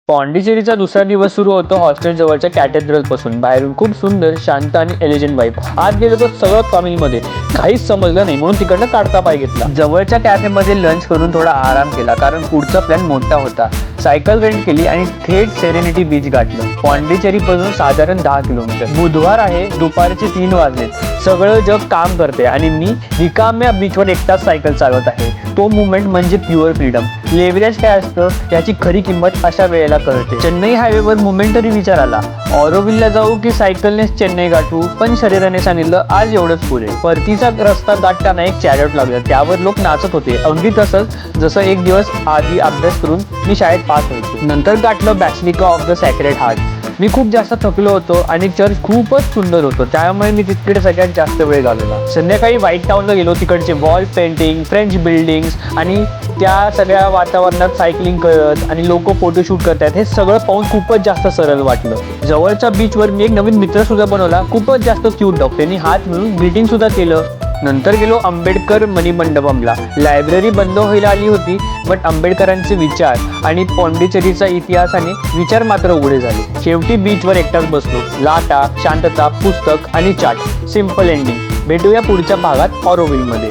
पॉंडिचेरीचा दुसरा दिवस सुरू होतो हॉस्टेल जवळच्या कॅथेड्रल पासून. बाहेरून खूप सुंदर, शांत आणि एलिजंट वाईब. आत गेलो तर सगळं फॅमिलीमध्ये. काहीच समजलं नाही म्हणून तिकडनं काढता पाय घेतला. जवळच्या कॅफेमध्ये लंच करून थोडा आराम केला कारण पुढचा प्लॅन मोठा होता. सायकल रेंट केली आणि थेट सेरेनिटी बीच गाठलं. पॉंडिचेरी पासून साधारण 10 किलोमीटर. बुधवार आहे, दुपारचे 3 वाजलेत. सगळं जग काम करते आणि मी रिकाम्या बीचवर एकटाच सायकल चालवत आहे. तो मुवमेंट म्हणजे प्युअर फ्रीडम. लेव्हरेज काय असतं याची खरी किंमत अशा वेळेला कळते. चेन्नई हायवेवर मोमेंटरी विचार आला, ऑरोविलला जाऊ की सायकलनेच चेन्नई गाठू. पण शरीराने सांगितलं आज एवढंच पुरे. परतीचा रस्ता गाठताना एक चॅरियट लागलं, त्यावर लोक नाचत होते. अगदी तसंच जसं एक दिवस आधी अभ्यास करून मी शाळेत पास व्हायचो. नंतर गाठलं Basilica of the Sacred Heart. मी खूप जास्त थकलो होतो आणि चर्च खूपच सुंदर होतो, त्यामुळे मी तिकडे सगळ्यात जास्त वेळ घालवला. संध्याकाळी व्हाईट टाउनला गेलो. तिकडचे वॉल पेंटिंग, फ्रेंच बिल्डिंग्स आणि त्या सगळ्या वातावरणात सायकलिंग करत आणि लोक फोटोशूट करतात हे सगळं पाहून खूपच जास्त सरळ वाटलं. जवळच्या बीचवर मी एक नवीन मित्र सुद्धा बनवला, खूपच जास्त क्यूट डॉग. त्यांनी हात मिळून ग्रीटिंग सुद्धा केलं. नंतर गेलो आंबेडकर मणिमंडपमला. लायब्ररी बंद व्हायला आली होती, बट आंबेडकरांचे विचार आणि पॉंडिचेरीचा इतिहासाने विचार मात्र उघडे झाले. शेवटी बीचवर एकटाच बसलो. लाटा, शांतता, पुस्तक आणि चाट. Simple ending. भेटूया पुढच्या भागात ऑरोविलमध्ये.